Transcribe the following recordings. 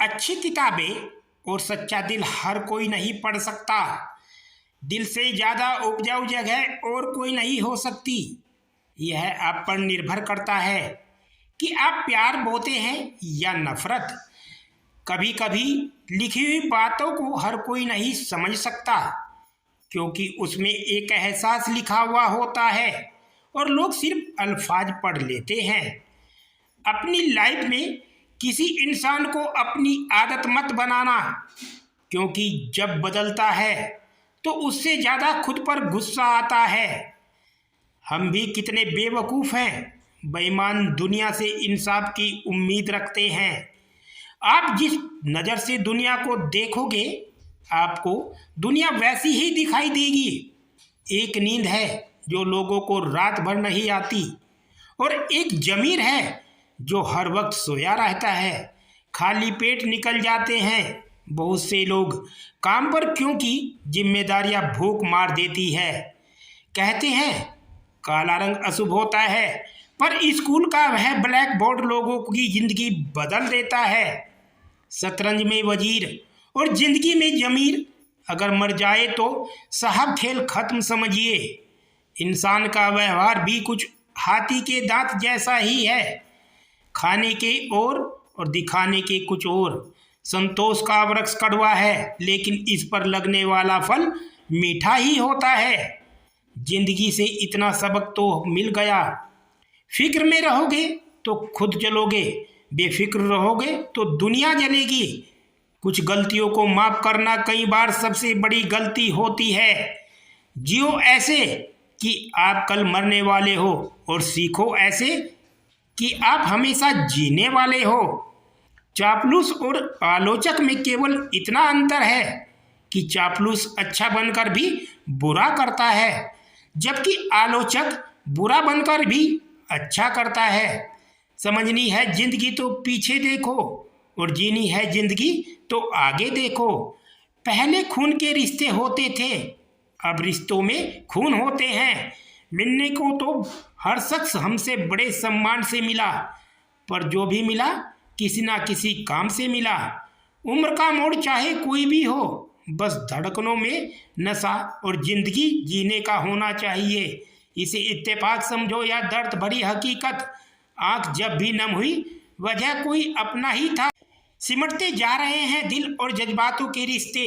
अच्छी किताबें और सच्चा दिल हर कोई नहीं पढ़ सकता। दिल से ज़्यादा उपजाऊ जगह और कोई नहीं हो सकती। यह आप पर निर्भर करता है कि आप प्यार बोते हैं या नफरत। कभी कभी लिखी हुई बातों को हर कोई नहीं समझ सकता, क्योंकि उसमें एक एहसास लिखा हुआ होता है और लोग सिर्फ अल्फाज पढ़ लेते हैं। अपनी लाइफ में किसी इंसान को अपनी आदत मत बनाना, क्योंकि जब बदलता है तो उससे ज़्यादा खुद पर गुस्सा आता है। हम भी कितने बेवकूफ़ हैं, बेईमान दुनिया से इंसाफ की उम्मीद रखते हैं। आप जिस नज़र से दुनिया को देखोगे, आपको दुनिया वैसी ही दिखाई देगी। एक नींद है जो लोगों को रात भर नहीं आती, और एक ज़मीर है जो हर वक्त सोया रहता है। खाली पेट निकल जाते हैं बहुत से लोग काम पर, क्योंकि जिम्मेदारियां भूख मार देती है। कहते हैं काला रंग अशुभ होता है, पर स्कूल का वह ब्लैक बोर्ड लोगों की जिंदगी बदल देता है। शतरंज में वजीर और जिंदगी में जमीर, अगर मर जाए तो साहब खेल खत्म समझिए। इंसान का व्यवहार भी कुछ हाथी के दांत जैसा ही है, खाने के और दिखाने के कुछ और। संतोष का वृक्ष कड़वा है, लेकिन इस पर लगने वाला फल मीठा ही होता है। जिंदगी से इतना सबक तो मिल गया। फिक्र में रहोगे तो खुद जलोगे, बेफिक्र रहोगे तो दुनिया जलेगी। कुछ गलतियों को माफ करना कई बार सबसे बड़ी गलती होती है। जियो ऐसे कि आप कल मरने वाले हो, और सीखो ऐसे कि आप हमेशा जीने वाले हो। चापलूस और आलोचक में केवल इतना अंतर है कि चापलूस अच्छा बनकर भी बुरा करता है, जबकि आलोचक बुरा बनकर भी अच्छा करता है। समझनी है जिंदगी तो पीछे देखो, और जीनी है जिंदगी तो आगे देखो। पहले खून के रिश्ते होते थे, अब रिश्तों में खून होते हैं। मिलने को तो हर शख्स हमसे बड़े सम्मान से मिला, पर जो भी मिला किसी ना किसी काम से मिला। उम्र का मोड़ चाहे कोई भी हो, बस धड़कनों में नशा और जिंदगी जीने का होना चाहिए। इसे इत्तेफाक समझो या दर्द भरी हकीकत। आंख जब भी नम हुई, वजह कोई अपना ही था। सिमटते जा रहे हैं दिल और जज्बातों के रिश्ते।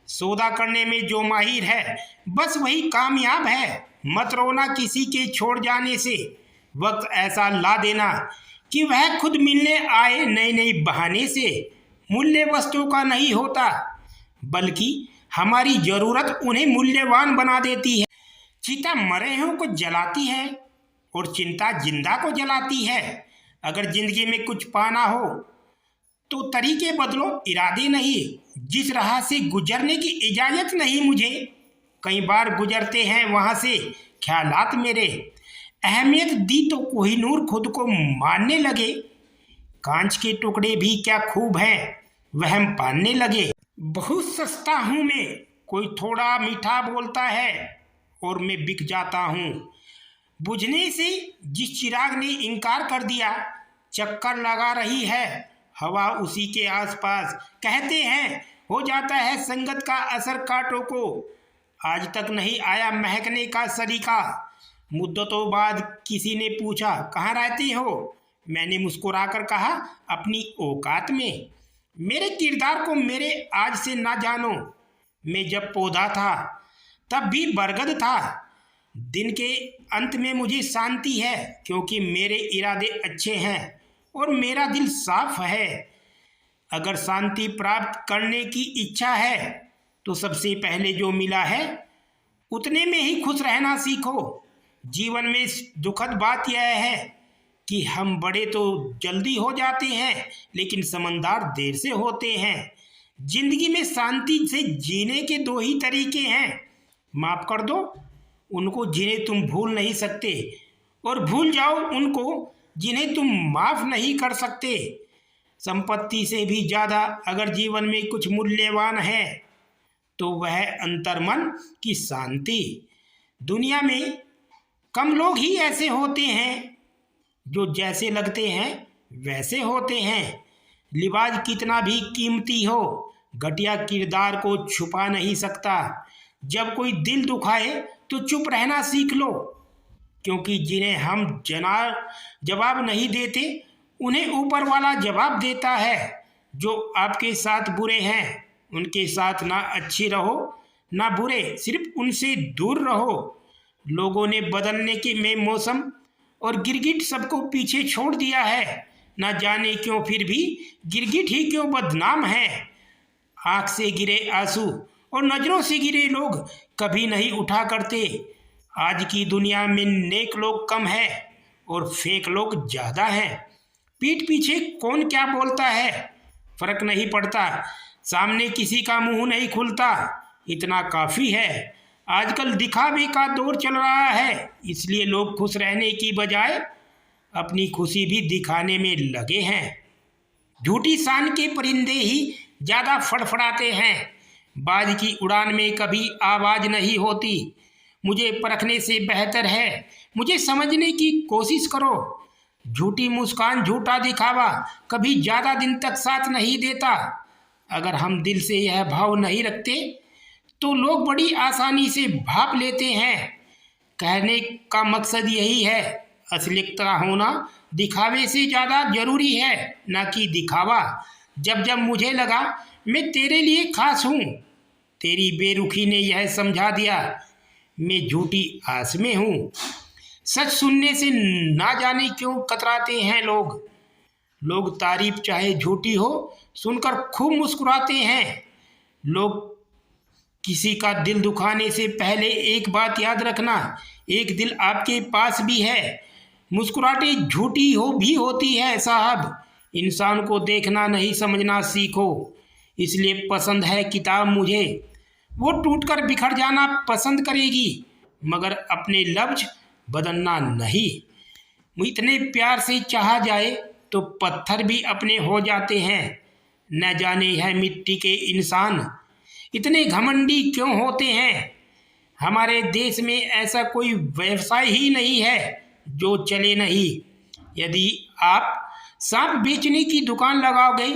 सौदा करने में जो माहिर है, बस वही कामयाब है। मत रोना किसी के छोड़ जाने से, वक्त ऐसा ला देना कि वह खुद मिलने आए नए नए बहाने से। मूल्य वस्तुओं का नहीं होता, बल्कि हमारी ज़रूरत उन्हें मूल्यवान बना देती है। चिता मरे हुओं को जलाती है और चिंता जिंदा को जलाती है। अगर जिंदगी में कुछ पाना हो तो तरीके बदलो, इरादे नहीं। जिस राह से गुजरने की इजाज़त नहीं मुझे, कई बार गुजरते हैं वहाँ से ख्यालात मेरे। अहमियत दी तो कोहिनूर खुद को मानने लगे। कांच के टुकड़े भी क्या खूब हैं, वहम पालने लगे। बहुत सस्ता हूँ मैं, कोई थोड़ा मीठा बोलता है और मैं बिक जाता हूँ। बुझने से जिस चिराग ने इनकार कर दिया, चक्कर लगा रही है हवा उसी के आसपास। कहते हैं हो जाता है संगत का असर कांटों को, आज तक नहीं आया महकने का सरीका। मुद्दतों बाद किसी ने पूछा कहाँ रहती हो, मैंने मुस्कुराकर कहा अपनी औकात में। मेरे किरदार को मेरे आज से ना जानो, मैं जब पौधा था तब भी बरगद था। दिन के अंत में मुझे शांति है, क्योंकि मेरे इरादे अच्छे हैं और मेरा दिल साफ है। अगर शांति प्राप्त करने की इच्छा है तो सबसे पहले जो मिला है उतने में ही खुश रहना सीखो। जीवन में दुखद बात यह है कि हम बड़े तो जल्दी हो जाते हैं, लेकिन समझदार देर से होते हैं। जिंदगी में शांति से जीने के दो ही तरीके हैं। माफ कर दो उनको जिन्हें तुम भूल नहीं सकते, और भूल जाओ उनको जिन्हें तुम माफ नहीं कर सकते। संपत्ति से भी ज़्यादा अगर जीवन में कुछ मूल्यवान है तो वह अंतर्मन की शांति। दुनिया में कम लोग ही ऐसे होते हैं जो जैसे लगते हैं वैसे होते हैं, लिबाज कितना भी कीमती हो, घटिया किरदार को छुपा नहीं सकता। जब कोई दिल दुखाए तो चुप रहना सीख लो, क्योंकि जिन्हें हम जवाब नहीं देते उन्हें ऊपर वाला जवाब देता है। जो आपके साथ बुरे हैं उनके साथ ना अच्छे रहो ना बुरे, सिर्फ उनसे दूर रहो। लोगों ने बदलने के में मौसम और गिरगिट सबको पीछे छोड़ दिया है। ना जाने क्यों फिर भी गिरगिट ही क्यों बदनाम है। आँख से गिरे आंसू और नजरों से गिरे लोग कभी नहीं उठा करते। आज की दुनिया में नेक लोग कम है और फेक लोग ज़्यादा हैं। पीठ पीछे कौन क्या बोलता है फर्क नहीं पड़ता, सामने किसी का मुंह नहीं खुलता, इतना काफ़ी है। आजकल दिखावे का दौर चल रहा है, इसलिए लोग खुश रहने की बजाय अपनी खुशी भी दिखाने में लगे हैं। झूठी शान के परिंदे ही ज़्यादा फड़फड़ाते हैं। बाज की उड़ान में कभी आवाज़ नहीं होती। मुझे परखने से बेहतर है मुझे समझने की कोशिश करो। झूठी मुस्कान झूठा दिखावा कभी ज़्यादा दिन तक साथ नहीं देता। अगर हम दिल से यह भाव नहीं रखते तो लोग बड़ी आसानी से भाप लेते हैं। कहने का मकसद यही है, असलियत होना दिखावे से ज़्यादा जरूरी है, ना कि दिखावा। जब जब मुझे लगा मैं तेरे लिए खास हूँ, तेरी बेरुखी ने यह समझा दिया मैं झूठी आस में हूँ। सच सुनने से ना जाने क्यों कतराते हैं लोग तारीफ चाहे झूठी हो सुनकर खूब मुस्कुराते हैं। लोग किसी का दिल दुखाने से पहले एक बात याद रखना, एक दिल आपके पास भी है। मुस्कुराहटें झूठी भी होती है साहब। इंसान को देखना नहीं समझना सीखो। इसलिए पसंद है किताब मुझे, वो टूटकर बिखर जाना पसंद करेगी, मगर अपने लफ्ज बदलना नहीं। इतने प्यार से चाहा जाए तो पत्थर भी अपने हो जाते हैं। न जाने है मिट्टी के इंसान इतने घमंडी क्यों होते हैं। हमारे देश में ऐसा कोई व्यवसाय ही नहीं है जो चले नहीं। यदि आप सांप बेचने की दुकान लगाओगे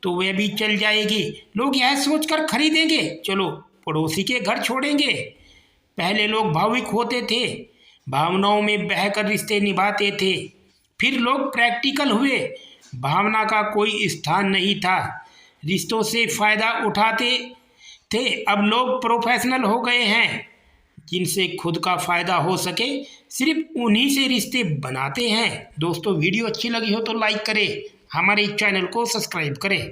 तो वह भी चल जाएगी। लोग यह सोचकर खरीदेंगे चलो पड़ोसी के घर छोड़ेंगे। पहले लोग भावुक होते थे, भावनाओं में बहकर रिश्ते निभाते थे। फिर लोग प्रैक्टिकल हुए, भावना का कोई स्थान नहीं था, रिश्तों से फ़ायदा उठाते थे। अब लोग प्रोफेशनल हो गए हैं, जिनसे खुद का फ़ायदा हो सके सिर्फ उन्हीं से रिश्ते बनाते हैं। दोस्तों वीडियो अच्छी लगी हो तो लाइक करें, हमारे चैनल को सब्सक्राइब करें।